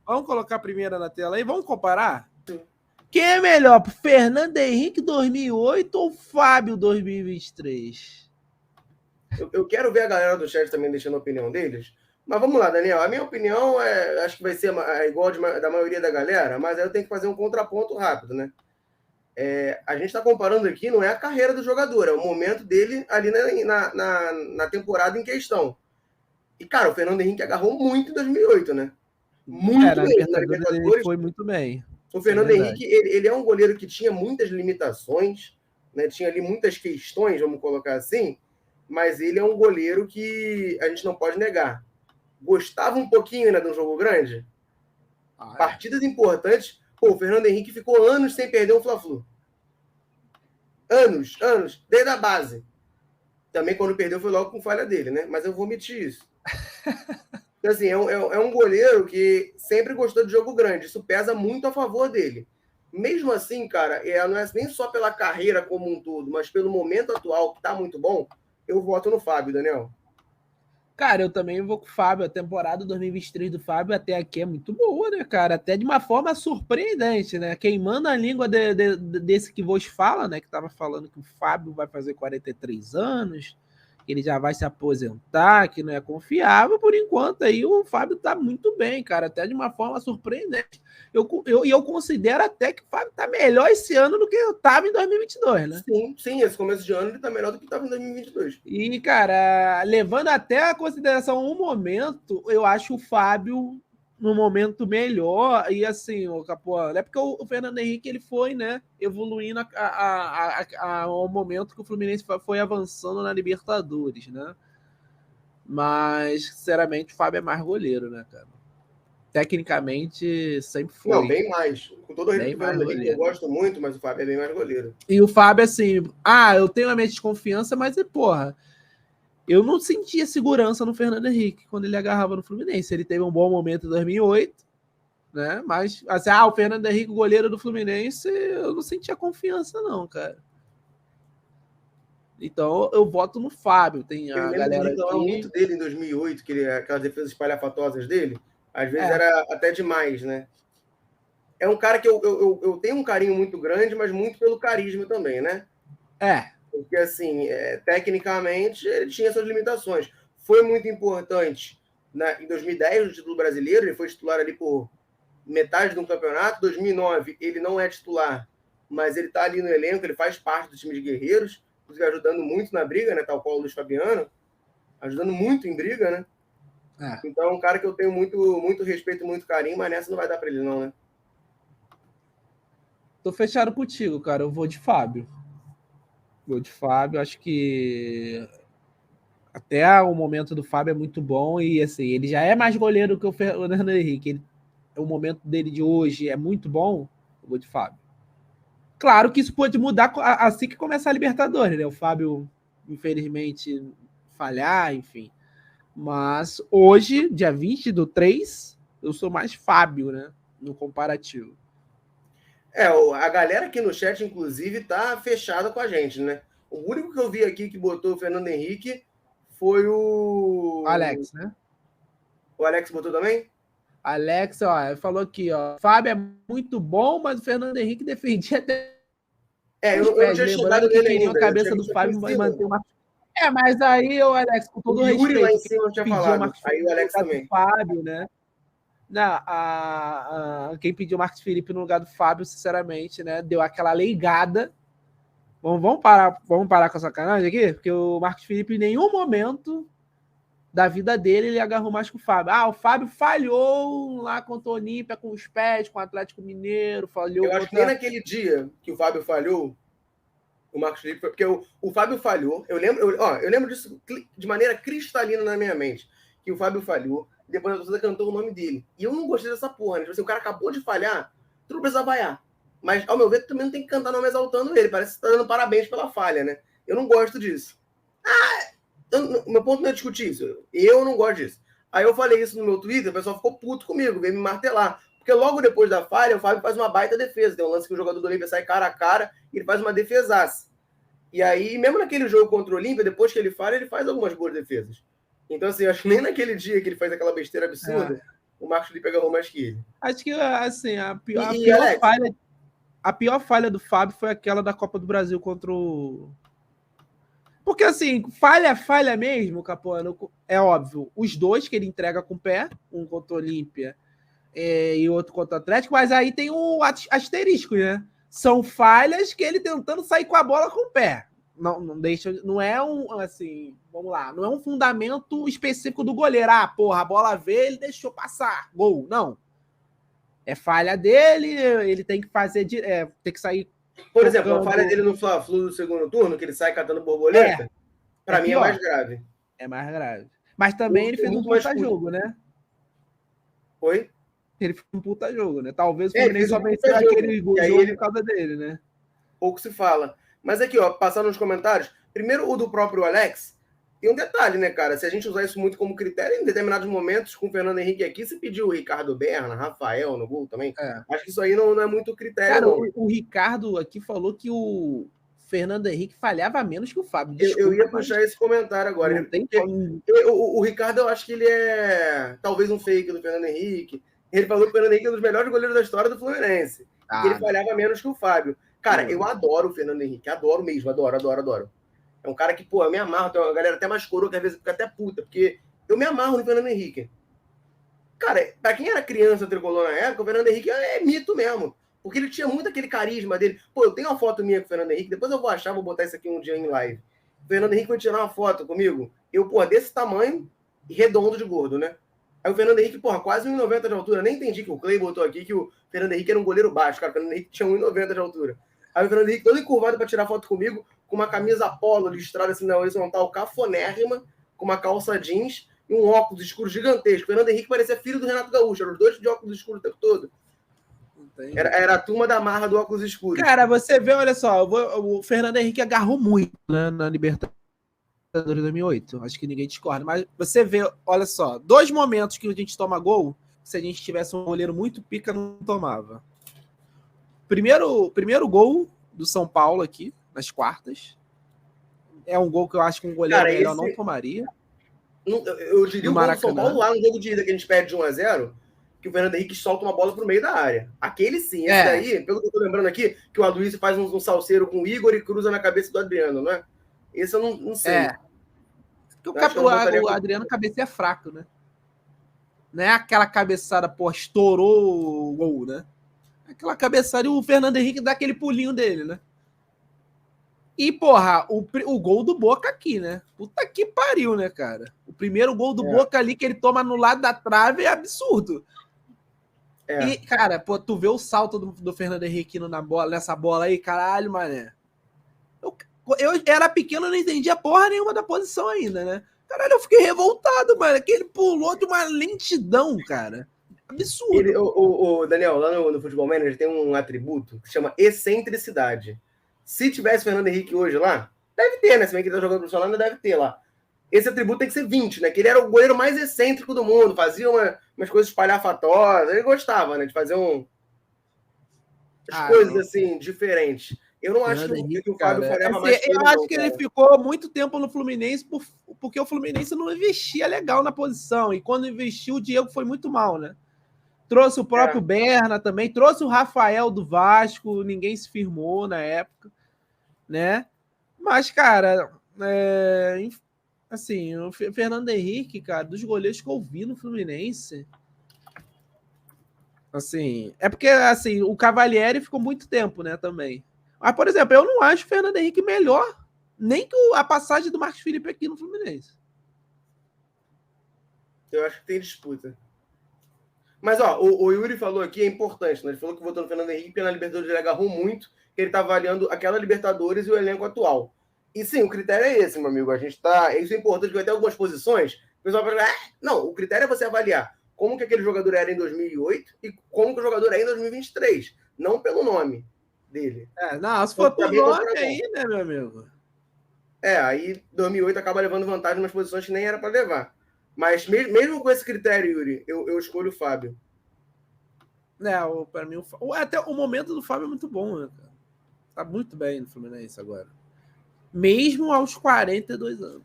Vamos colocar a primeira na tela aí, vamos comparar? Quem é melhor, Fernando Henrique 2008 ou Fábio 2023? Eu quero ver a galera do chat também deixando a opinião deles. Mas vamos lá, Daniel. A minha opinião acho que vai ser igual da maioria da galera, mas aí eu tenho que fazer um contraponto rápido, né? A gente está comparando aqui, não é a carreira do jogador, é o momento dele ali na temporada em questão. E, cara, o Fernando Henrique agarrou muito em 2008, né? Muito Na mesmo. Na Libertadores ele Libertadores, foi muito bem. o Isso é Fernando verdade. Henrique, ele é um goleiro que tinha muitas limitações, né? Tinha ali muitas questões, vamos colocar assim, mas ele é um goleiro que a gente não pode negar. Gostava um pouquinho, né, de um jogo grande? Partidas importantes. Pô, o Fernando Henrique ficou anos sem perder um Fla-Flu. Anos, desde a base. Também quando perdeu foi logo com falha dele, né? Mas eu vou omitir isso. Então, assim, é um goleiro que sempre gostou de jogo grande. Isso pesa muito a favor dele. Mesmo assim, cara, não é nem só pela carreira como um todo, mas pelo momento atual, que tá muito bom, eu voto no Fábio, Daniel. Cara, eu também vou com o Fábio. A temporada 2023 do Fábio até aqui é muito boa, né, cara? Até de uma forma surpreendente, né? Queimando a língua desse que vos fala, né? Que tava falando que o Fábio vai fazer 43 anos, que ele já vai se aposentar, que não é confiável. Por enquanto, aí o Fábio tá muito bem, cara. Até de uma forma surpreendente. Eu considero até que o Fábio tá melhor esse ano do que eu tava em 2022, né? Sim, esse começo de ano ele tá melhor do que estava em 2022. E, cara, levando até a consideração um momento, eu acho o Fábio no momento melhor. E assim, o Capô, é porque o Fernando Henrique ele foi, né, evoluindo ao momento que o Fluminense foi avançando na Libertadores, né? Mas, sinceramente, o Fábio é mais goleiro, né, cara? Tecnicamente, sempre Não, foi bem mais. Com todo o respeito bem do mais Fernando Henrique, eu goleiro. gosto muito, mas o Fábio é bem mais goleiro. E o Fábio, assim, eu tenho a minha desconfiança, mas, porra, eu não sentia segurança no Fernando Henrique quando ele agarrava no Fluminense. Ele teve um bom momento em 2008, né? Mas, assim, o Fernando Henrique, goleiro do Fluminense, eu não sentia confiança, não, cara. Então, eu voto no Fábio. Tem Eu a lembro de galera reclamar aqui. muito dele em 2008, aquelas defesas espalhafatosas dele, às vezes É, era até demais, né? É um cara que eu tenho um carinho muito grande, mas muito pelo carisma também, né? é. Porque, assim, tecnicamente, ele tinha suas limitações. Foi muito importante em 2010, no título brasileiro, ele foi titular ali por metade do campeonato. 2009, ele não é titular, mas ele está ali no elenco, ele faz parte do time de guerreiros, inclusive ajudando muito na briga, né? Tal qual o Luiz Fabiano, ajudando muito em briga, né? É. Então é um cara que eu tenho muito, muito respeito, muito carinho, mas nessa não vai dar para ele, não, né? Tô fechado contigo, cara. Eu vou de Fábio. Vou de Fábio. Acho que até o momento do Fábio é muito bom. E, assim, ele já é mais goleiro que o Fernando Henrique. O momento dele de hoje é muito bom. Eu vou de Fábio. Claro que isso pode mudar assim que começar a Libertadores, né? O Fábio, infelizmente, falhar, enfim. Mas hoje, dia 20 do 3, eu sou mais Fábio, né? No comparativo. A galera aqui no chat, inclusive, tá fechada com a gente, né? O único que eu vi aqui que botou o Fernando Henrique foi o. Alex, né? O Alex botou também? Alex, ó, falou aqui, ó. Fábio é muito bom, mas o Fernando Henrique defendia até os Eu não pés, tinha chegado lembrando que nele queriam a ainda. Eu cabeça tinha do visto aqui em Fábio vai cima. manter uma. Mas aí, o Alex, com O todo o Yuri lá em respeito, quem cima eu tinha pediu o falado. Marcos Aí Felipe o no Alex lugar do também. Fábio, né? Não, quem pediu o Marcos Felipe no lugar do Fábio, sinceramente, né? Deu aquela leigada. Vamos parar com a sacanagem aqui? Porque o Marcos Felipe, em nenhum momento da vida dele, ele agarrou mais que o Fábio. O Fábio falhou lá contra o Olímpia, com os pés, com o Atlético Mineiro, falhou Eu acho que nem contra. naquele dia que o Fábio falhou, o Marcos Felipe, porque o Fábio falhou. Eu lembro disso de maneira cristalina na minha mente. Que o Fábio falhou, e depois a torcida cantou o nome dele. E eu não gostei dessa porra, né? Tipo assim, o cara acabou de falhar, tu não precisa vaiar. Mas, ao meu ver, tu também não tem que cantar nome exaltando ele. Parece que você tá dando parabéns pela falha, né? Eu não gosto disso. Meu ponto não é discutir isso. Eu não gosto disso. Aí eu falei isso no meu Twitter, o pessoal ficou puto comigo, veio me martelar. Porque logo depois da falha, o Fábio faz uma baita defesa. Tem um lance que o jogador do Olímpia sai cara a cara e ele faz uma defesaça. E aí, mesmo naquele jogo contra o Olímpia, depois que ele falha, ele faz algumas boas defesas. Então, assim, eu acho que nem naquele dia que ele faz aquela besteira absurda, o Marcos Felipe agarrou mais que ele. Acho que, assim, Alex, a pior falha do Fábio foi aquela da Copa do Brasil contra o... Porque, assim, falha mesmo, Capuano, é óbvio. Os dois que ele entrega com o pé, um contra o Olímpia e outro contra o Atlético, mas aí tem um asterisco, né? São falhas que ele tentando sair com a bola com o pé. Não deixa, não é um, assim, vamos lá, não é um fundamento específico do goleiro. Ah, porra, a bola veio, ele deixou passar, gol. Não. É falha dele, ele tem que fazer, tem que sair. Por exemplo, a falha dele no Fla-Flu do segundo turno, que ele sai catando borboleta, pra mim é mais grave. É mais grave. Mas também ele fez um puta jogo, né? Oi? Ele fez um puta jogo, né? Talvez o Fluminense só venceu aquele jogo por causa dele, né? Pouco se fala. Mas aqui, ó, passando nos comentários, primeiro o do próprio Alex, tem um detalhe, né, cara? Se a gente usar isso muito como critério, em determinados momentos, com o Fernando Henrique aqui, se pediu o Ricardo Berna, Rafael no gol também. Acho que isso aí não é muito critério, cara, não. O Ricardo aqui falou que o Fernando Henrique falhava menos que o Fábio. Desculpa, eu ia puxar esse comentário agora. Não tem o Ricardo, eu acho que ele é talvez um fake do Fernando Henrique. Ele falou que o Fernando Henrique é um dos melhores goleiros da história do Fluminense. Que ele falhava menos que o Fábio. Cara, eu adoro o Fernando Henrique. Adoro mesmo. Adoro. É um cara que, pô, eu me amarro. Tem uma galera até mais coroa que às vezes fica até puta. Porque eu me amarro no Fernando Henrique. Cara, pra quem era criança tricolor na época, o Fernando Henrique é mito mesmo. Porque ele tinha muito aquele carisma dele. Pô, eu tenho uma foto minha com o Fernando Henrique. Depois eu vou achar, vou botar isso aqui um dia em live. O Fernando Henrique foi tirar uma foto comigo. Eu, pô, desse tamanho, redondo de gordo, né? Aí o Fernando Henrique, porra, quase 1,90 de altura. Nem entendi que o Clay botou aqui que o Fernando Henrique era um goleiro baixo. Cara, o Fernando Henrique tinha 1,90 de altura. Aí o Fernando Henrique todo encurvado pra tirar foto comigo, com uma camisa polo listrada assim na horizontal, cafonérrima, com uma calça jeans e um óculos escuro gigantesco. O Fernando Henrique parecia filho do Renato Gaúcho. Eram os dois de óculos escuros o tempo todo. Era a turma da marra do óculos escuros. Cara, você vê, olha só, o Fernando Henrique agarrou muito, né, na Libertadores 2008. Acho que ninguém discorda. Mas você vê, olha só, 2 momentos que a gente toma gol, se a gente tivesse um goleiro muito pica, não tomava. Primeiro gol do São Paulo aqui, nas quartas. É um gol que eu acho que um goleiro melhor não tomaria. Eu diria o gol do São Paulo lá no jogo de ida, que a gente perde de 1-0, que o Fernando Henrique solta uma bola pro meio da área. Aquele sim, esse daí, pelo que eu tô lembrando aqui, que o Aloysio faz um salseiro com o Igor e cruza na cabeça do Adriano, não é? Esse eu não sei. Porque o Adriano cabeceia fraco, né? Não é aquela cabeçada, pô, estourou o gol, né? Aquela cabeçada e o Fernando Henrique dá aquele pulinho dele, né? E, porra, o gol do Boca aqui, né? Puta que pariu, né, cara? O primeiro gol do Boca ali que ele toma no lado da trave é absurdo. E, cara, pô, tu vê o salto do Fernando Henrique nessa bola aí, caralho, mané. Eu era pequeno, não entendia porra nenhuma da posição ainda, né? Caralho, eu fiquei revoltado, mano. Que ele pulou de uma lentidão, cara. Absurdo. O Daniel, lá no Futebol Manager tem um atributo que chama excentricidade. Se tivesse Fernando Henrique hoje lá, deve ter, né? Se bem que ele tá jogando profissional, ainda deve ter lá. Esse atributo tem que ser 20, né? Que ele era o goleiro mais excêntrico do mundo, fazia umas coisas espalhafatosas. Ele gostava, né? De fazer coisas assim, diferentes. Eu não acho que o Fábio falhava mais. Eu acho que ele ficou muito tempo no Fluminense porque o Fluminense não investia legal na posição. E quando investiu, o Diego foi muito mal, né? Trouxe o próprio Berna também, trouxe o Rafael do Vasco, ninguém se firmou na época, né? Mas, cara, assim, o Fernando Henrique, cara, dos goleiros que eu vi no Fluminense, assim, é porque, assim, o Cavalieri ficou muito tempo, né, também. Mas, por exemplo, eu não acho o Fernando Henrique melhor nem que a passagem do Marcos Felipe aqui no Fluminense. Eu acho que tem disputa. Mas, ó, o Yuri falou aqui, é importante, né? Ele falou que votou no Fernando Henrique porque na Libertadores ele agarrou muito, que ele tá avaliando aquela Libertadores e o elenco atual. E sim, o critério é esse, meu amigo. A gente tá... Isso é importante, vai ter algumas posições. O pessoal vai falar, não, o critério é você avaliar como que aquele jogador era em 2008 e como que o jogador é em 2023. Não pelo nome dele. Não, se for por nome aí, né, meu amigo? Aí 2008 acaba levando vantagem em umas posições que nem era para levar. Mas mesmo com esse critério, Yuri, eu escolho o Fábio. Para mim, até o momento do Fábio é muito bom, né, cara? Tá muito bem no Fluminense agora. Mesmo aos 42 anos.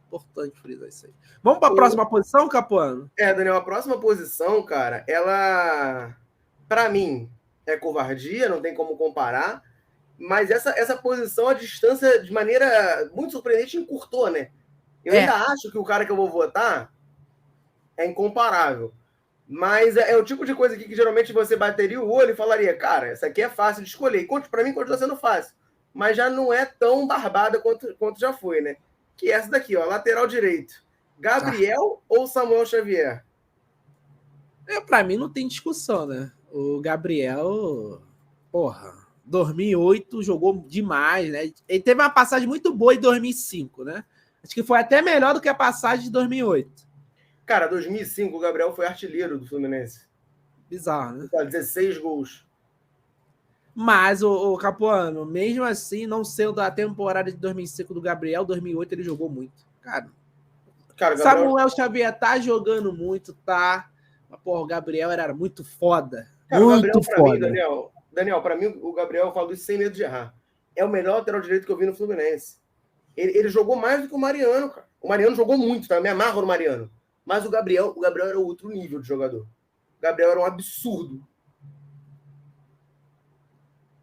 Importante frisar isso aí. Vamos para a próxima posição, Capuano? Daniel, a próxima posição, cara, ela, para mim, é covardia, não tem como comparar, mas essa posição, a distância, de maneira muito surpreendente, encurtou, né? Eu ainda acho que o cara que eu vou votar é incomparável. Mas é o tipo de coisa que geralmente você bateria o olho e falaria, cara, essa aqui é fácil de escolher. E para mim continua sendo fácil. Mas já não é tão barbada quanto já foi, né? Que é essa daqui, ó, lateral direito. Gabriel ou Samuel Xavier? Para mim não tem discussão, né? O Gabriel, porra, 2008 jogou demais, né? Ele teve uma passagem muito boa em 2005, né? Acho que foi até melhor do que a passagem de 2008. Cara, 2005 o Gabriel foi artilheiro do Fluminense. Bizarro, né? 16 gols. Mas o Capuano, mesmo assim, não sendo a temporada de 2005 do Gabriel, 2008 ele jogou muito. Cara, Gabriel... Samuel Xavier tá jogando muito, tá? Mas, porra, o Gabriel era muito foda. Cara, muito Gabriel, foda. Mim, Daniel, para mim, o Gabriel, eu falo isso sem medo de errar. É o melhor lateral direito que eu vi no Fluminense. Ele jogou mais do que o Mariano, cara. O Mariano jogou muito, tá? Eu me amarro no Mariano. Mas o Gabriel era outro nível de jogador. O Gabriel era um absurdo.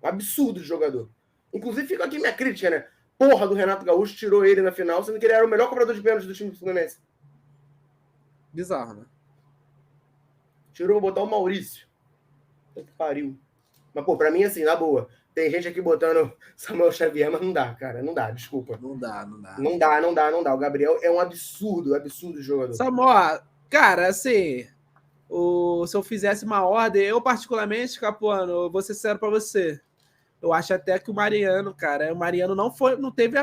Um absurdo de jogador. Inclusive, fica aqui minha crítica, né? Porra do Renato Gaúcho tirou ele na final, sendo que ele era o melhor cobrador de pênalti do time do Fluminense. Bizarro, né? Tirou, botar o Maurício. Que pariu. Mas, pô, pra mim, assim, na boa. Tem gente aqui botando Samuel Xavier, mas não dá, cara. Não dá, desculpa. Não dá. Não dá. O Gabriel é um absurdo de jogador. Samuel, cara, assim, se eu fizesse uma ordem, eu particularmente, Capuano, vou ser sincero pra você. Eu acho até que o Mariano não teve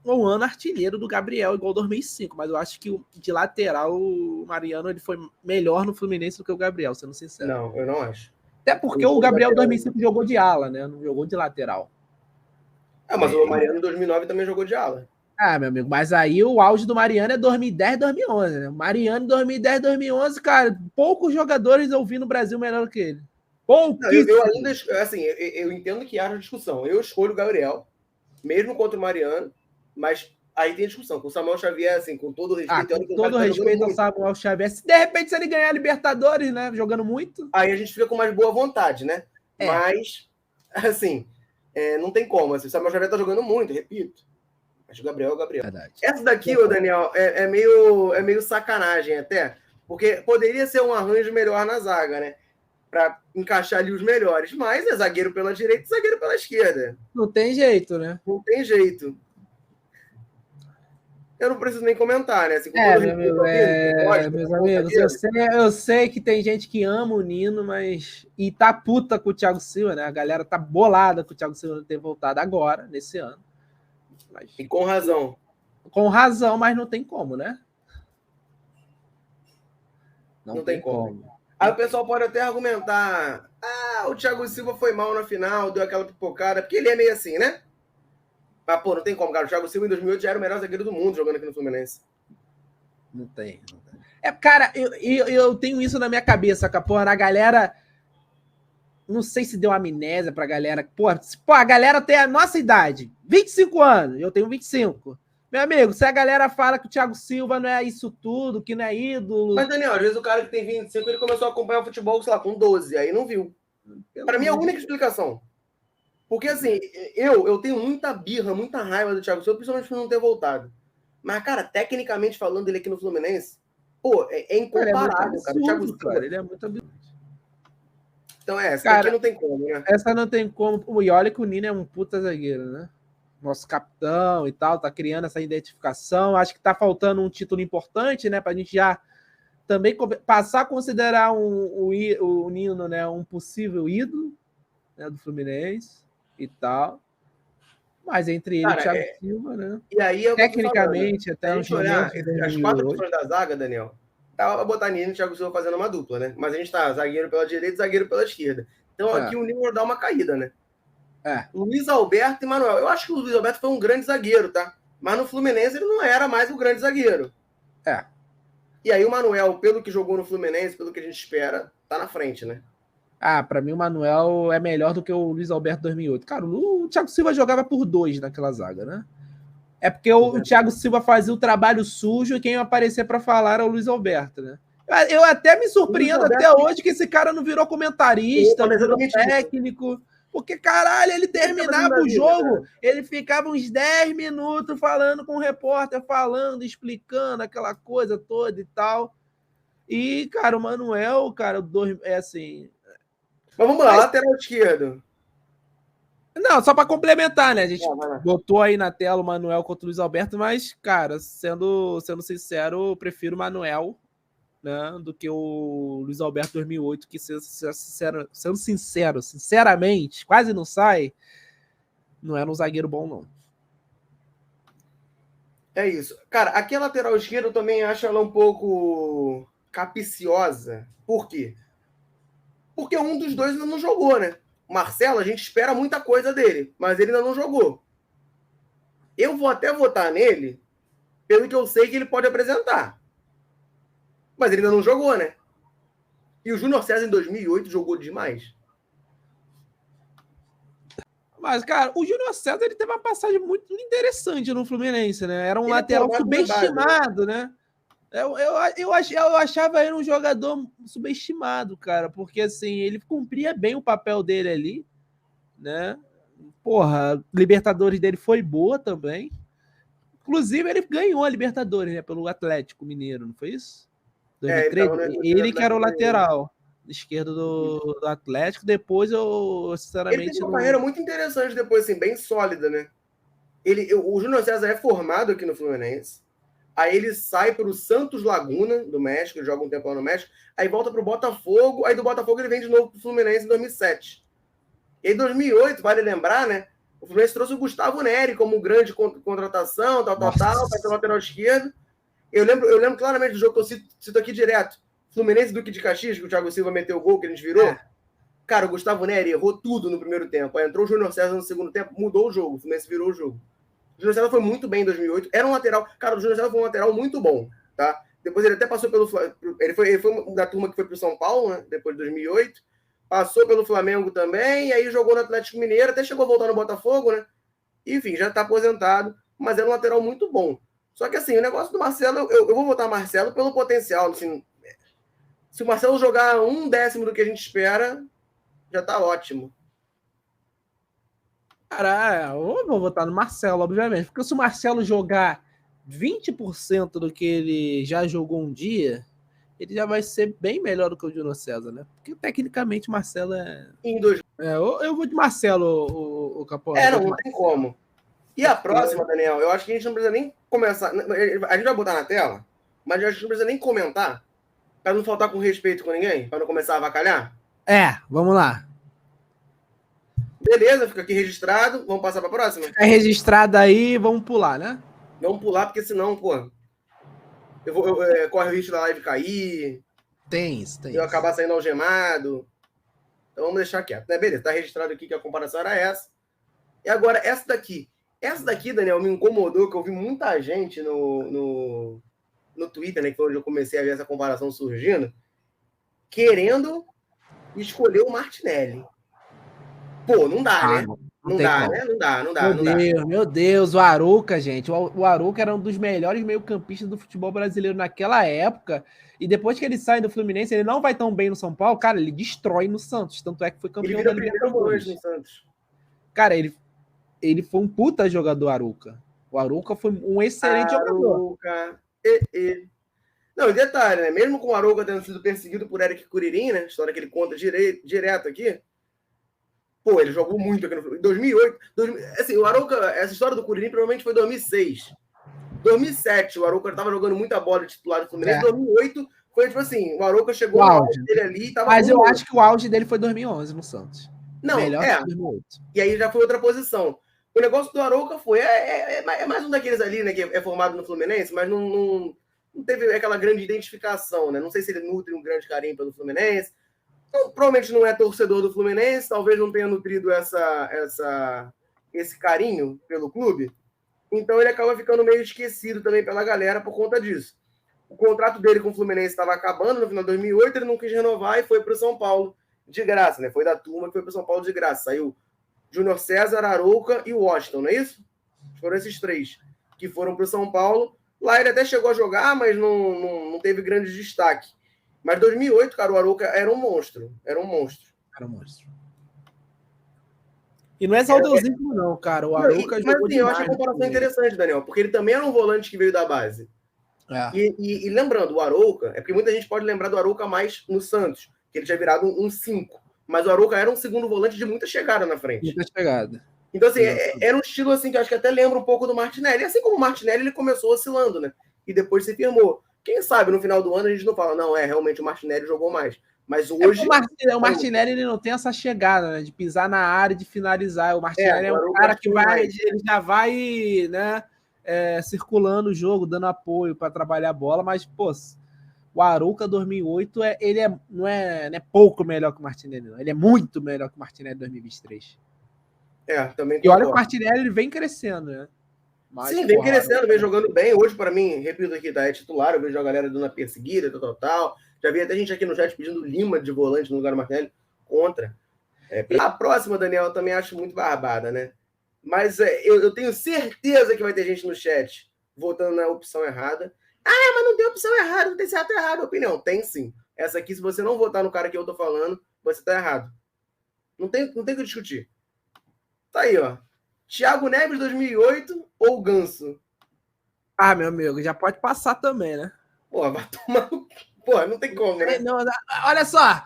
um ano artilheiro do Gabriel igual 2005, mas eu acho que de lateral o Mariano ele foi melhor no Fluminense do que o Gabriel, sendo sincero. Não, eu não acho. Até porque o Gabriel em 2005 jogou de ala, né? Não jogou de lateral. Mas o Mariano em 2009 também jogou de ala. Meu amigo, mas aí o auge do Mariano é 2010, 2011, né? Mariano em 2010, 2011, cara, poucos jogadores eu vi no Brasil melhor que ele. Pouquíssimo. Eu ainda, assim, eu entendo que haja discussão. Eu escolho o Gabriel, mesmo contra o Mariano, mas aí tem discussão. Com o Samuel Xavier, assim, com todo o respeito... com todo respeito ao Samuel Xavier. Se de repente se ele ganhar a Libertadores, né, jogando muito... Aí a gente fica com mais boa vontade, né? Mas, assim, não tem como. Assim, o Samuel Xavier tá jogando muito, repito. Mas o Gabriel é o Gabriel. Verdade. Essa daqui, ô Daniel, é meio sacanagem até, porque poderia ser um arranjo melhor na zaga, né? Para encaixar ali os melhores. Mas é zagueiro pela direita e zagueiro pela esquerda. Não tem jeito, né? Não tem jeito. Eu não preciso nem comentar, né? Assim, meus amigos, eu sei que tem gente que ama o Nino, mas... E tá puta com o Thiago Silva, né? A galera tá bolada com o Thiago Silva ter voltado agora, nesse ano. Mas... E com razão. Com razão, mas não tem como, né? Não tem como. Aí o pessoal pode até argumentar: o Thiago Silva foi mal na final, deu aquela pipocada, porque ele é meio assim, né? Mas, pô, não tem como, cara. O Thiago Silva em 2008 já era o melhor zagueiro do mundo jogando aqui no Fluminense. Não tem. Cara, eu tenho isso na minha cabeça, Capô. A galera... Não sei se deu amnésia pra galera. Pô, a galera tem a nossa idade. 25 anos. Eu tenho 25. Meu amigo, se a galera fala que o Thiago Silva não é isso tudo, que não é ídolo... Mas, Daniel, às vezes o cara que tem 25, ele começou a acompanhar o futebol, sei lá, com 12. Aí não viu. Para mim é a única explicação. Porque, assim, eu tenho muita birra, muita raiva do Thiago Silva, principalmente por não ter voltado. Mas, cara, tecnicamente falando, ele aqui no Fluminense, pô, é incomparável, cara. O Thiago Silva... Ele é muito absurdo. Então, essa aqui não tem como, né? Essa não tem como. E olha que o Nino é um puta zagueiro, né? Nosso capitão e tal, tá criando essa identificação. Acho que tá faltando um título importante, né? Pra gente já também passar a considerar o Nino, né? Um possível ídolo, né? Do Fluminense e tal. Mas entre ele e o Thiago Silva, né? E aí, tecnicamente, até nos momentos... As 4 opções da zaga, Daniel, tava pra botar Nino e o Thiago Silva fazendo uma dupla, né? Mas a gente tá zagueiro pela direita e zagueiro pela esquerda. Então aqui o Nino dá uma caída, né? Luiz Alberto e Manuel. Eu acho que o Luiz Alberto foi um grande zagueiro, tá? Mas no Fluminense ele não era mais o grande zagueiro. E aí o Manuel, pelo que jogou no Fluminense, pelo que a gente espera, tá na frente, né? Pra mim o Manuel é melhor do que o Luiz Alberto 2008. Cara, o Thiago Silva jogava por 2 naquela zaga, né? É porque o Thiago Silva fazia o trabalho sujo e quem ia aparecer para falar era o Luiz Alberto, né? Eu até me surpreendo até hoje que esse cara não virou comentarista, não virou técnico. Porque, caralho, ele terminava o jogo, ele ficava uns 10 minutos falando com o repórter, falando, explicando aquela coisa toda e tal. E, cara, o Manuel, cara, é assim... Mas vamos lá, lateral esquerdo. Não, só para complementar, né? A gente botou aí na tela o Manuel contra o Luiz Alberto, mas, cara, sendo sincero, eu prefiro o Manuel, né, do que o Luiz Alberto 2008, que, sendo sincero, sinceramente, quase não sai, não era um zagueiro bom, não. É isso. Cara, aqui a lateral esquerda eu também acho ela um pouco capiciosa. Por quê? Porque um dos dois ainda não jogou, né? O Marcelo, a gente espera muita coisa dele, mas ele ainda não jogou. Eu vou até votar nele pelo que eu sei que ele pode apresentar. Mas ele ainda não jogou, né? E o Júnior César, em 2008, jogou demais. Mas, cara, o Júnior César ele teve uma passagem muito interessante no Fluminense, né? Era um lateral subestimado, né? Eu achava ele um jogador subestimado, cara, porque, assim, ele cumpria bem o papel dele ali, né? Porra, a Libertadores dele foi boa também. Inclusive, ele ganhou a Libertadores, né? Pelo Atlético Mineiro, não foi isso? 2013? Ele que era o lateral esquerdo do Atlético. Depois eu, sinceramente... Ele teve uma carreira muito interessante depois, assim, bem sólida, né? O Júnior César é formado aqui no Fluminense. Aí ele sai para o Santos Laguna, do México, joga um tempo lá no México. Aí volta para o Botafogo. Aí do Botafogo ele vem de novo para o Fluminense em 2007. E em 2008, vale lembrar, né? O Fluminense trouxe o Gustavo Neri como grande contratação, tal, para ser lateral esquerdo. Eu lembro claramente do jogo que eu cito aqui direto. Fluminense Duque de Caxias, que o Thiago Silva meteu o gol, que a gente virou. Cara, o Gustavo Neri errou tudo no primeiro tempo. Aí entrou o Júnior César no segundo tempo, mudou o jogo. O Fluminense virou o jogo. O Júnior César foi muito bem em 2008. Era um lateral... Cara, o Júnior César foi um lateral muito bom, tá? Depois ele até passou pelo... Ele foi da turma que foi pro São Paulo, né? Depois de 2008. Passou pelo Flamengo também. E aí jogou no Atlético Mineiro. Até chegou a voltar no Botafogo, né? Enfim, já tá aposentado. Mas era um lateral muito bom. Só que, assim, o negócio do Marcelo... Eu vou votar Marcelo pelo potencial. Assim, se o Marcelo jogar 1/10 do que a gente espera, já tá ótimo. Cara, eu vou votar no Marcelo, obviamente. Porque se o Marcelo jogar 20% do que ele já jogou um dia, ele já vai ser bem melhor do que o Júnior César, né? Porque tecnicamente o Marcelo é... eu vou de Marcelo, o Capô. Não tem como. E a próxima, Daniel, eu acho que a gente não precisa nem começar. A gente vai botar na tela, mas a gente não precisa nem comentar, para não faltar com respeito com ninguém, para não começar a avacalhar. Vamos lá. Beleza, fica aqui registrado. Vamos passar para a próxima? Fica registrado aí, vamos pular, né? Vamos pular, porque senão, pô, corre o risco da live cair. Tem isso. Eu acabar saindo algemado. Então vamos deixar quieto, né? Beleza, tá registrado aqui que a comparação era essa. E agora, essa daqui. Essa daqui, Daniel, me incomodou, que eu vi muita gente no Twitter, né? Que foi onde eu comecei a ver essa comparação surgindo, querendo escolher o Martinelli. Pô, não dá, né? Não dá, né? Não dá. Meu Deus, o Arouca, gente. O Arouca era um dos melhores meio-campistas do futebol brasileiro naquela época. E depois que ele sai do Fluminense, ele não vai tão bem no São Paulo. Cara, ele destrói no Santos. Tanto é que foi campeão da Libertadores. No Santos. Cara, ele foi um puta jogador, Arouca. O Arouca foi um excelente jogador. Não, e detalhe, né? Mesmo com o Arouca tendo sido perseguido por Eric Curirim, né? História que ele conta direto aqui. Pô, ele jogou muito aqui no Fluminense. 2008. Assim, o Arouca, essa história do Curirim provavelmente foi 2006. 2007, o Arouca estava jogando muita bola de titular do Fluminense. 2008 foi tipo assim: o Arouca chegou no auge dele ali. Mas eu acho que o auge dele foi 2011 no Santos. Não, melhor que 2008. E aí já foi outra posição. O negócio do Arouca foi... É mais um daqueles ali, né? Que é formado no Fluminense, mas não teve aquela grande identificação, né? Não sei se ele nutre um grande carinho pelo Fluminense. Então, provavelmente não é torcedor do Fluminense, talvez não tenha nutrido esse carinho pelo clube. Então ele acaba ficando meio esquecido também pela galera por conta disso. O contrato dele com o Fluminense estava acabando no final de 2008, ele não quis renovar e foi para o São Paulo de graça, né? Foi da turma que foi para o São Paulo de graça. Saiu Júnior César, Arouca e o Washington, não é isso? Foram esses três. que foram para o São Paulo. Lá ele até chegou a jogar, mas não teve grande destaque. Mas 2008, cara, o Arouca era um monstro. Era um monstro. Era um monstro. E não é saudosismo, não, cara. O Arouca mas jogou assim, demais. eu acho a comparação interessante, Daniel, porque ele também era um volante que veio da base. E lembrando, o Arouca, é porque muita gente pode lembrar do Arouca mais no Santos, que ele tinha virado um 5. Mas o Arouca era um segundo volante de muita chegada na frente. Muita chegada. Então, assim, era um estilo assim que eu acho que até lembra um pouco do Martinelli. E assim como o Martinelli, ele começou oscilando, né? E depois se firmou. Quem sabe no final do ano a gente não fala, não, realmente o Martinelli jogou mais. Mas hoje. O Martinelli ele não tem essa chegada, né? De pisar na área, de finalizar. O Martinelli é um cara que ele já vai, né? Circulando o jogo, dando apoio para trabalhar a bola, mas, pô, o Arouca 2008 não é pouco melhor que o Martinelli, não. Ele é muito melhor que o Martinelli 2023. Também concordo. E olha que o Martinelli ele vem crescendo, né? Mas, sim, vem crescendo, vem jogando bem. Hoje, para mim, repito aqui, tá? É titular. Eu vejo a galera dando a perseguida, tal. Já vi até gente aqui no chat pedindo Lima de volante no lugar do Martinelli. Contra. A próxima, Daniel, eu também acho muito barbada, né? Mas eu tenho certeza que vai ter gente no chat votando na opção errada. Mas não tem opção errada, não tem certo ou errado a opinião. Tem sim. Essa aqui, se você não votar no cara que eu tô falando, você tá errado. Não tem o que discutir. Tá aí, ó. Thiago Neves 2008 ou Ganso? Meu amigo, já pode passar também, né? Pô, vai tomar... Pô, não tem como, né? Não, olha só.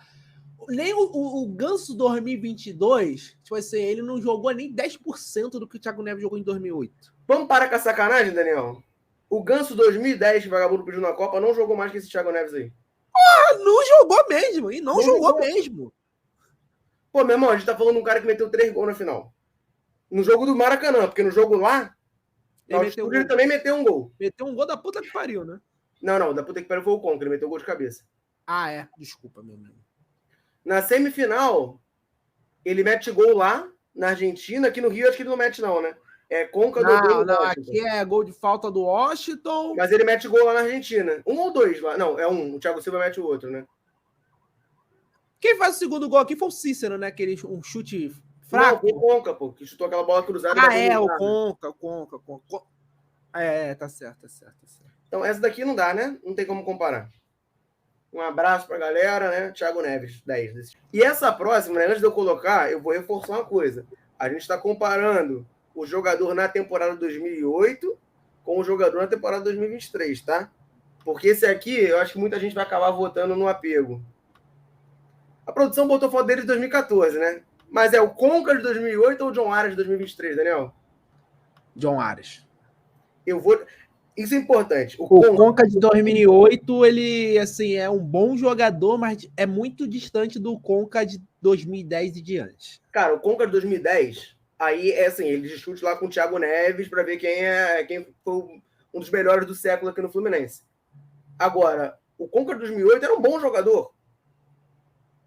Nem o Ganso 2022, tipo assim, ele não jogou nem 10% do que o Thiago Neves jogou em 2008. Vamos parar com a sacanagem, Daniel? O Ganso 2010, que vagabundo pediu na Copa, não jogou mais que esse Thiago Neves aí. Não jogou mesmo. E não jogou mesmo. Pô, meu irmão, a gente tá falando de um cara que meteu 3 gols na final. No jogo do Maracanã, porque no jogo lá, ele também meteu um gol. Meteu um gol da puta que pariu, né? Não, da puta que pariu foi o Conca, ele meteu gol de cabeça. Desculpa, meu amigo. Na semifinal, ele mete gol lá, na Argentina. Aqui no Rio, acho que ele não mete não, né? Conca do gol do Washington. Aqui é gol de falta do Washington. Mas ele mete gol lá na Argentina. 1 ou 2 lá. Não, é 1. O Thiago Silva mete o outro, né? Quem faz o segundo gol aqui foi o Cícero, né? Um chute fraco. Não, o Conca, pô, que chutou aquela bola cruzada. O Conca. Tá certo. Então, essa daqui não dá, né? Não tem como comparar. Um abraço pra galera, né? Thiago Neves, 10. E essa próxima, né? Antes de eu colocar, eu vou reforçar uma coisa. A gente está comparando o jogador na temporada 2008 com o jogador na temporada 2023, tá? Porque esse aqui, eu acho que muita gente vai acabar votando no apego. A produção botou foto dele de 2014, né? Mas é o Conca de 2008 ou o John Arias de 2023, Daniel? John Arias. Eu vou... Isso é importante. O Conca de 2008, ele assim, é um bom jogador, mas é muito distante do Conca de 2010 e diante. Cara, o Conca de 2010, aí é assim, ele discute lá com o Thiago Neves para ver quem foi um dos melhores do século aqui no Fluminense. Agora, o Conca de 2008 era um bom jogador.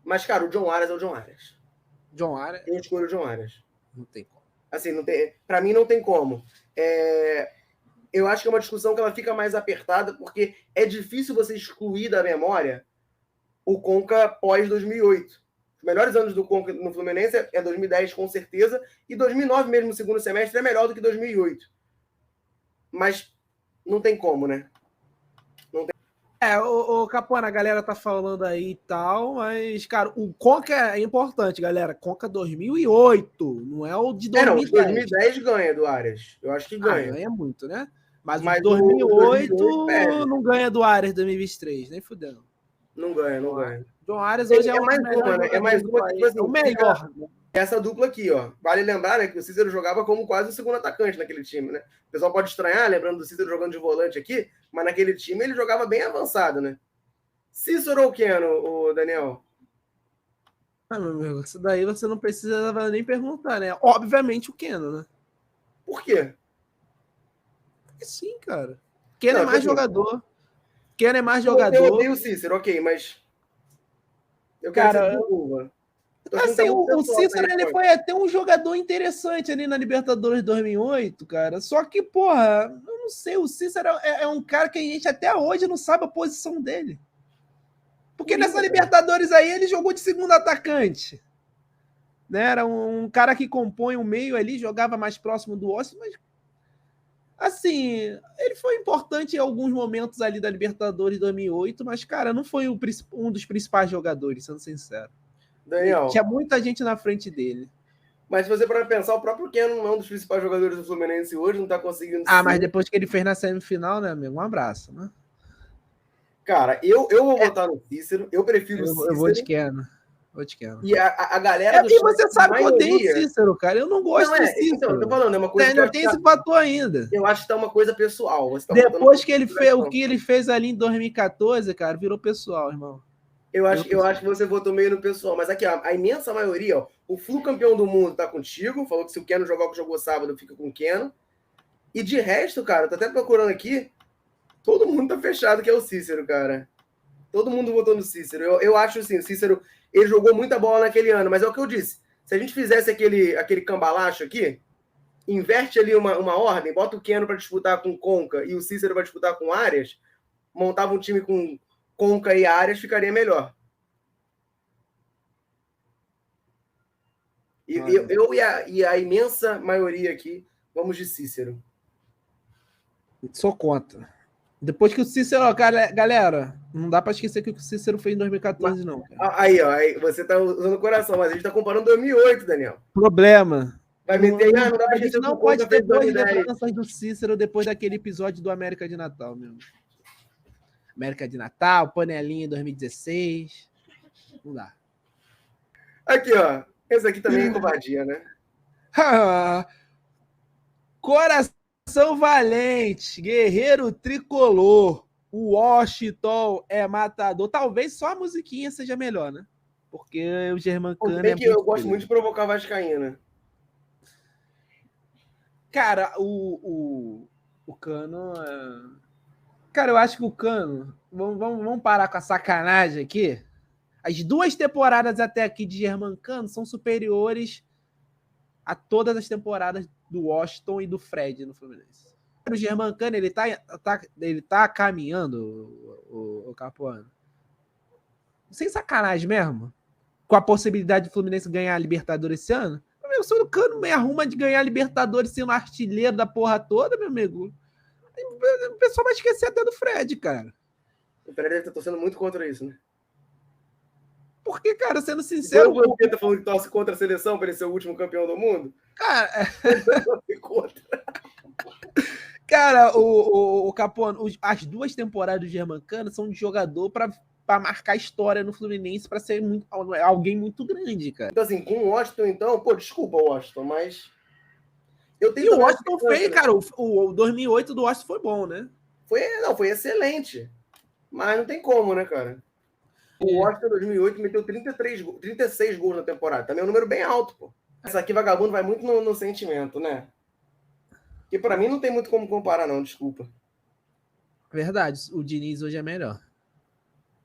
Mas, cara, o John Arias é o John Arias. John Arias? Eu escolho o John Arias. Não tem como. Assim, não tem... Pra mim não tem como. Eu acho que é uma discussão que ela fica mais apertada, porque é difícil você excluir da memória o Conca pós-2008. Os melhores anos do Conca no Fluminense é 2010, com certeza, e 2009 mesmo, no segundo semestre, é melhor do que 2008. Mas não tem como, né? Não tem... o Capone, a galera tá falando aí e tal, mas, cara, o Conca é importante, galera. Conca 2008, não é o de 2010. Não, 2010 ganha do Arias. Eu acho que ganha. Ganha muito, né? Mas o 2008 não ganha do Arias 2023, nem fudendo. Não ganha. John Arias hoje é mais uma, né? É mais uma que é o melhor. Essa dupla aqui, ó. Vale lembrar, né, que o Cícero jogava como quase o segundo atacante naquele time, né? O pessoal pode estranhar, lembrando do Cícero jogando de volante aqui, mas naquele time ele jogava bem avançado, né? Cícero ou Keno, o Daniel? Meu amigo, isso daí você não precisa nem perguntar, né? Obviamente o Keno, né? Por quê? Porque sim, cara. Keno é mais jogador. Keno é mais jogador. Eu odeio o Cícero, ok, mas... Eu quero ser curva. Assim, o Cícero ele foi até um jogador interessante ali na Libertadores de 2008, cara. Só que, porra, eu não sei, o Cícero é um cara que a gente até hoje não sabe a posição dele. Porque nessa Libertadores aí ele jogou de segundo atacante. Né? Era um cara que compõe o meio ali, jogava mais próximo do Ossi, mas Assim, ele foi importante em alguns momentos ali da Libertadores 2008, mas, cara, não foi um dos principais jogadores, sendo sincero. Daniel. Tinha muita gente na frente dele. Mas se você para pensar, o próprio Keno não é um dos principais jogadores do Fluminense hoje, não tá conseguindo ser. Mas depois que ele fez na semifinal, né, amigo? Um abraço, né? Cara, eu vou votar no Cícero, eu prefiro o Cícero. Eu vou de Keno. E a galera do E você sabe que eu odeio o Cícero, cara. Eu não gosto do Cícero. Então, eu tô falando, é uma coisa não tem esse fator ainda. Eu acho que tá uma coisa pessoal. Tá depois que ele fez o que ele fez ali em 2014, cara, virou pessoal, irmão. Eu acho que você votou meio no pessoal, mas aqui, ó, a imensa maioria, ó, o Flu campeão do mundo tá contigo, falou que se o Keno jogar o que jogou sábado, fica com o Keno. E de resto, cara, tô até procurando aqui, todo mundo tá fechado que é o Cícero, cara. Todo mundo votou no Cícero. Eu acho assim, o Cícero, ele jogou muita bola naquele ano, mas é o que eu disse. Se a gente fizesse aquele cambalacho aqui, inverte ali uma ordem, bota o Keno para disputar com Conca e o Cícero para disputar com Arias, montava um time com Conca e Arias, ficaria melhor. Eu e a imensa maioria aqui vamos de Cícero. Sou contra. Depois que o Cícero, galera, não dá para esquecer que o Cícero fez em 2014, não. Cara. Aí, você tá usando o coração, mas a gente tá comparando 2008, Daniel. Problema. Vai meter, não dá pra a gente não pode ter boas lembranças do Cícero depois daquele episódio do América de Natal, meu. América de Natal, panelinha em 2016. Não dá. Aqui, ó. Esse aqui também é covardia, né? Coração valente, guerreiro tricolor. O Washington é matador. Talvez só a musiquinha seja melhor, né? Porque o Germancano é que eu gosto muito de provocar Vascaína. Cara, o Cano... Cara, eu acho que o Cano... Vamos parar com a sacanagem aqui. As 2 temporadas até aqui de Germancano são superiores a todas as temporadas do Washington e do Fred no Fluminense. O Germancano, ele tá caminhando, o Capuano. Sem sacanagem mesmo. Com a possibilidade do Fluminense ganhar a Libertadores esse ano. Meu, se o Cano me arruma de ganhar a Libertadores sendo artilheiro da porra toda, meu amigo, o pessoal vai esquecer até do Fred, cara. O Fred deve estar torcendo muito contra isso, né? Porque, cara, sendo sincero... Então você tá falando que torce contra a seleção para ele ser o último campeão do mundo? Cara... Cara, o Capuano, as 2 temporadas do Germancano são de jogador para marcar história no Fluminense, para ser alguém muito grande, cara. Então, assim, com o Washington, então... Pô, desculpa, Washington, mas... E o Washington fez, cara, o 2008 do Washington foi bom, né? Foi excelente. Mas não tem como, né, cara? O Washington, em 2008, meteu 36 gols na temporada. Também é um número bem alto, pô. Essa aqui, vagabundo, vai muito no sentimento, né? Que pra mim não tem muito como comparar, não, desculpa. Verdade, o Diniz hoje é melhor.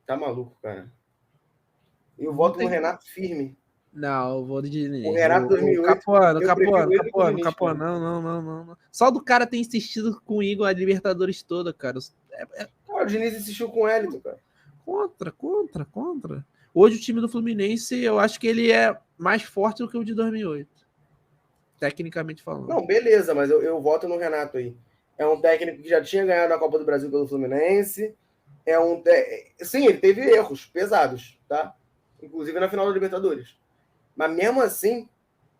Tá maluco, cara. Eu voto no Renato firme. Não, eu vou de Diniz. O Renato 2008. Capuano. Não. Só do cara ter insistido com o Igor a Libertadores toda, cara. O Diniz insistiu com o Hélito, cara. Contra. Hoje o time do Fluminense, eu acho que ele é mais forte do que o de 2008. Tecnicamente falando. Não, beleza, mas eu voto no Renato aí. É um técnico que já tinha ganhado a Copa do Brasil pelo Fluminense. Sim, ele teve erros pesados, tá? Inclusive na final da Libertadores. Mas mesmo assim,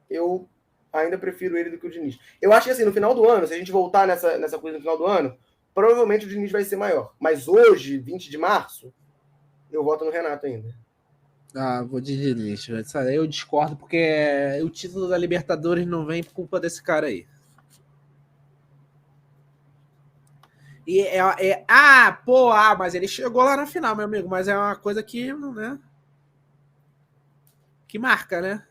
eu ainda prefiro ele do que o Diniz. Eu acho que assim, no final do ano, se a gente voltar nessa coisa no final do ano, provavelmente o Diniz vai ser maior. Mas hoje, 20 de março, eu voto no Renato ainda. Vou de Diniz. Eu discordo porque o título da Libertadores não vem por culpa desse cara aí. Mas ele chegou lá na final, meu amigo. Mas é uma coisa que, né? Que marca, né?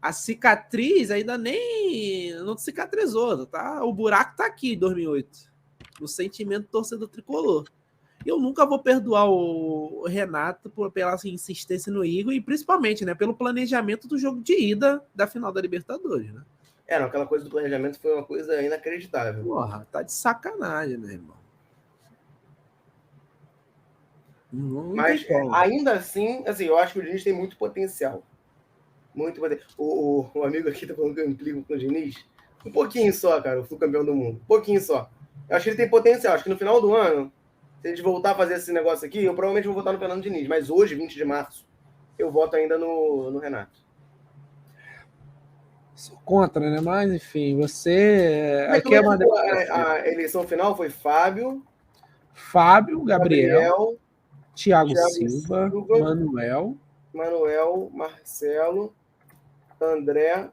A cicatriz ainda não cicatrizou, tá? O buraco tá aqui em 2008. No sentimento torcedor tricolor. Eu nunca vou perdoar o Renato pela insistência no Igor e principalmente, né, pelo planejamento do jogo de ida da final da Libertadores, né? Não, aquela coisa do planejamento foi uma coisa inacreditável. Porra, tá de sacanagem, né, irmão? Mas ainda assim, eu acho que o Diniz tem muito potencial. Muito potencial. O amigo aqui tá falando que eu implico com o Diniz. Um pouquinho só, cara, o Flu campeão do mundo. Um pouquinho só. Eu acho que ele tem potencial. Acho que no final do ano, se a gente voltar a fazer esse negócio aqui, eu provavelmente vou votar no Fernando Diniz. Mas hoje, 20 de março, eu voto ainda no Renato. Sou contra, né? Mas, enfim, você. Como é que ficou a eleição final? Foi Fábio, Gabriel, Thiago Silva, Manuel, Marcelo, André,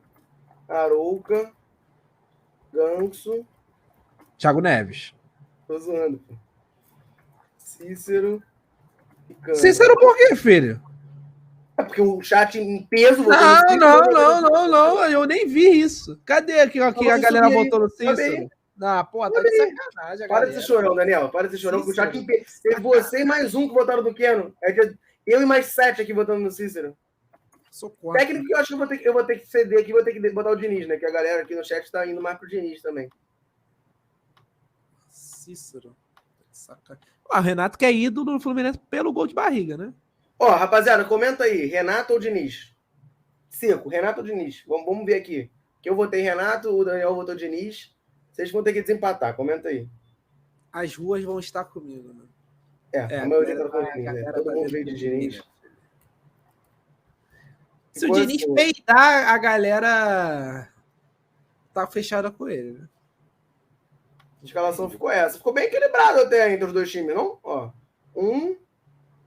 Arouca, Ganso. Thiago Neves. Tô zoando, pô. Cícero. Cícero por quê, filho? É porque o chat em peso votou no Cícero. Não. Eu nem vi isso. Cadê aqui a galera votou no Cícero? Não, pô, tá de sacanagem. Para de ser chorão, Daniel. Para de ser chorão, porque o chat em peso. Teve você e mais um que votaram no Keno. Eu e mais 7 aqui votando no Cícero. Sou contra. Técnico que eu acho que eu vou ter que ceder aqui, vou ter que botar o Diniz, né? Que a galera aqui no chat tá indo mais pro Diniz também. Cícero. Sacanagem. O Renato quer ídolo no Fluminense pelo gol de barriga, né? Ó, rapaziada, comenta aí. Renato ou Diniz? Seco, Renato ou Diniz? Vamos ver aqui. Que eu votei Renato, o Daniel votou Diniz. Vocês vão ter que desempatar. Comenta aí. As ruas vão estar comigo, né? A maioria tá com o Diniz, né? Todo mundo veio de Diniz. Se o Diniz peidar, a galera tá fechada com ele, né? A escalação ficou essa. Ficou bem equilibrado até entre os dois times, não? Ó, 1,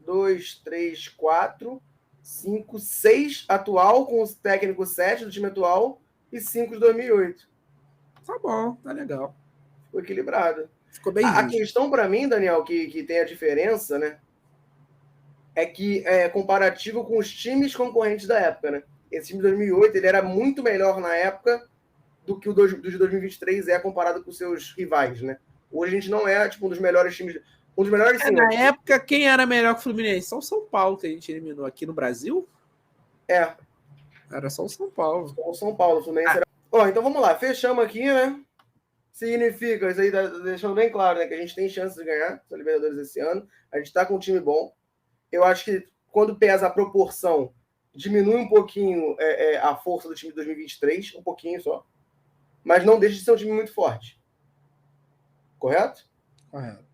2, 3, 4, 5, 6 atual, com o técnico 7 do time atual e 5 de 2008. Tá bom, tá legal. Ficou equilibrado. Ficou bem A questão para mim, Daniel, que tem a diferença, né? É que é comparativo com os times concorrentes da época, né? Esse time de 2008 ele era muito melhor na época do que o de 2023 é comparado com seus rivais, né? Hoje a gente não é tipo um dos melhores times. Um dos melhores, sim. Na época, quem era melhor que o Fluminense? Só o São Paulo que a gente eliminou aqui no Brasil? Era só o São Paulo. Só o São Paulo, o Fluminense era... Ó, então vamos lá, fechamos aqui, né? Significa, isso aí deixando bem claro, né? Que a gente tem chance de ganhar essa Libertadores esse ano. A gente tá com um time bom. Eu acho que quando pesa a proporção, diminui um pouquinho a força do time de 2023, um pouquinho só. Mas não deixa de ser um time muito forte. Correto? Correto.